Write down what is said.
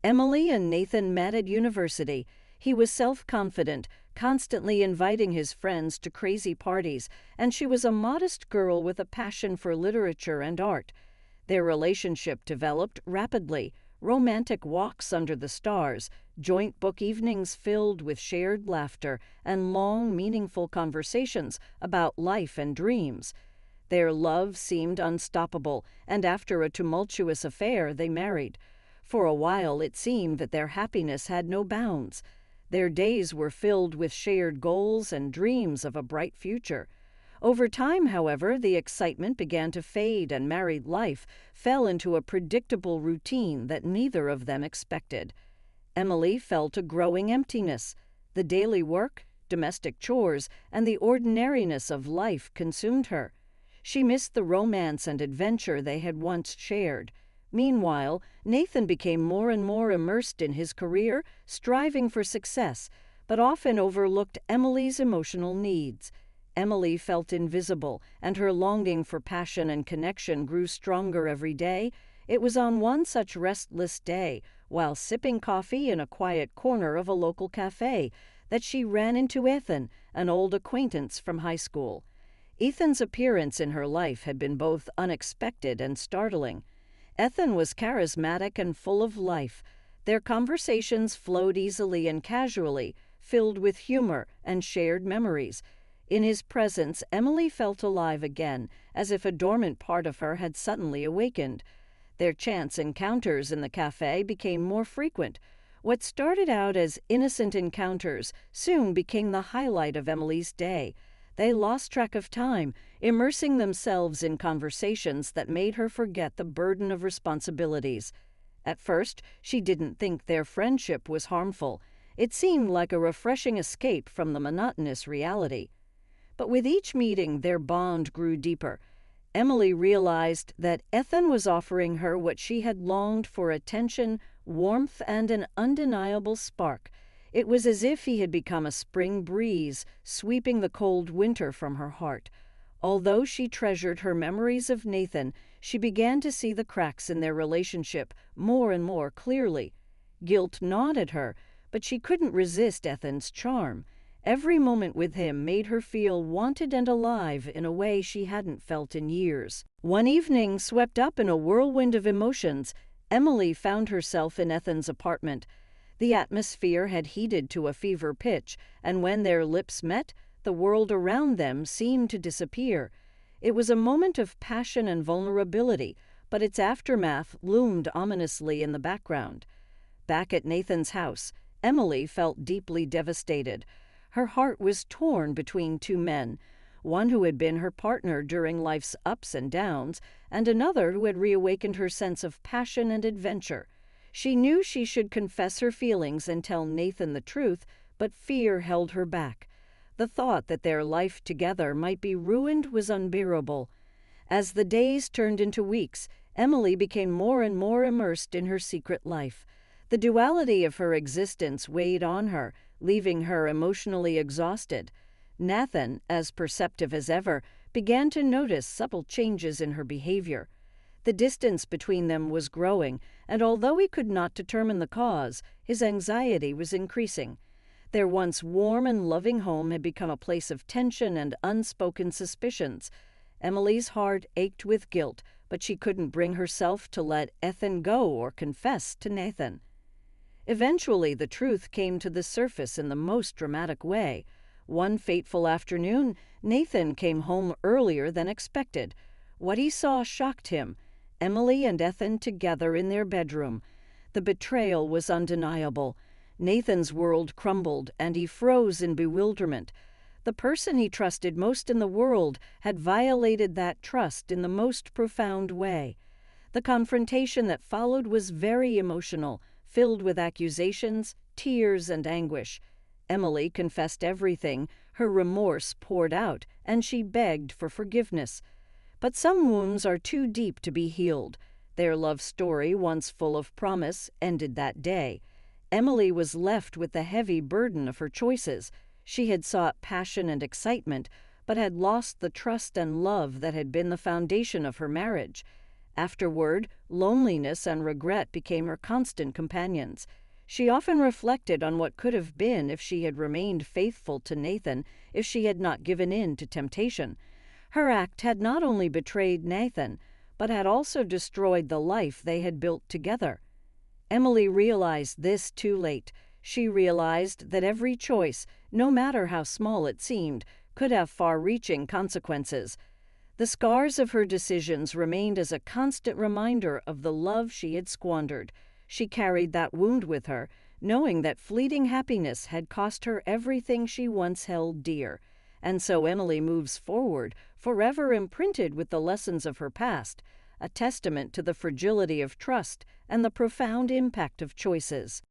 Emily and Nathan met at university. He was self-confident, constantly inviting his friends to crazy parties, and she was a modest girl with a passion for literature and art. Their relationship developed rapidly. Romantic walks under the stars, joint book evenings filled with shared laughter, and long, meaningful conversations about life and dreams. Their love seemed unstoppable, and after a tumultuous affair, they married. For a while, it seemed that their happiness had no bounds. Their days were filled with shared goals and dreams of a bright future. Over time, however, the excitement began to fade and married life fell into a predictable routine that neither of them expected. Emily felt a growing emptiness. The daily work, domestic chores, and the ordinariness of life consumed her. She missed the romance and adventure they had once shared. Meanwhile, Nathan became more and more immersed in his career, striving for success, but often overlooked Emily's emotional needs. Emily felt invisible, and her longing for passion and connection grew stronger every day. It was on one such restless day, while sipping coffee in a quiet corner of a local cafe, that she ran into Ethan, an old acquaintance from high school. Ethan's appearance in her life had been both unexpected and startling. Ethan was charismatic and full of life. Their conversations flowed easily and casually, filled with humor and shared memories. In his presence, Emily felt alive again, as if a dormant part of her had suddenly awakened. Their chance encounters in the cafe became more frequent. What started out as innocent encounters soon became the highlight of Emily's day. They lost track of time, immersing themselves in conversations that made her forget the burden of responsibilities. At first, she didn't think their friendship was harmful. It seemed like a refreshing escape from the monotonous reality. But with each meeting, their bond grew deeper. Emily realized that Ethan was offering her what she had longed for: attention, warmth, and an undeniable spark. It was as if he had become a spring breeze, sweeping the cold winter from her heart. Although she treasured her memories of Nathan, she began to see the cracks in their relationship more and more clearly. Guilt gnawed at her, but she couldn't resist Ethan's charm. Every moment with him made her feel wanted and alive in a way she hadn't felt in years. One evening, swept up in a whirlwind of emotions, Emily found herself in Ethan's apartment. The atmosphere had heated to a fever pitch, and when their lips met, the world around them seemed to disappear. It was a moment of passion and vulnerability, but its aftermath loomed ominously in the background. Back at Nathan's house, Emily felt deeply devastated. Her heart was torn between two men, one who had been her partner during life's ups and downs, and another who had reawakened her sense of passion and adventure. She knew she should confess her feelings and tell Nathan the truth, but fear held her back. The thought that their life together might be ruined was unbearable. As the days turned into weeks, Emily became more and more immersed in her secret life. The duality of her existence weighed on her, leaving her emotionally exhausted. Nathan, as perceptive as ever, began to notice subtle changes in her behavior. The distance between them was growing, and although he could not determine the cause, his anxiety was increasing. Their once warm and loving home had become a place of tension and unspoken suspicions. Emily's heart ached with guilt, but she couldn't bring herself to let Ethan go or confess to Nathan. Eventually, the truth came to the surface in the most dramatic way. One fateful afternoon, Nathan came home earlier than expected. What he saw shocked him. Emily and Ethan together in their bedroom. The betrayal was undeniable. Nathan's world crumbled, and he froze in bewilderment. The person he trusted most in the world had violated that trust in the most profound way. The confrontation that followed was very emotional, filled with accusations, tears, and anguish. Emily confessed everything, her remorse poured out, and she begged for forgiveness. But some wounds are too deep to be healed. Their love story, once full of promise, ended that day. Emily was left with the heavy burden of her choices. She had sought passion and excitement, but had lost the trust and love that had been the foundation of her marriage. Afterward, loneliness and regret became her constant companions. She often reflected on what could have been if she had remained faithful to Nathan, if she had not given in to temptation. Her act had not only betrayed Nathan, but had also destroyed the life they had built together. Emily realized this too late. She realized that every choice, no matter how small it seemed, could have far-reaching consequences. The scars of her decisions remained as a constant reminder of the love she had squandered. She carried that wound with her, knowing that fleeting happiness had cost her everything she once held dear. And so Emily moves forward, forever imprinted with the lessons of her past, a testament to the fragility of trust and the profound impact of choices.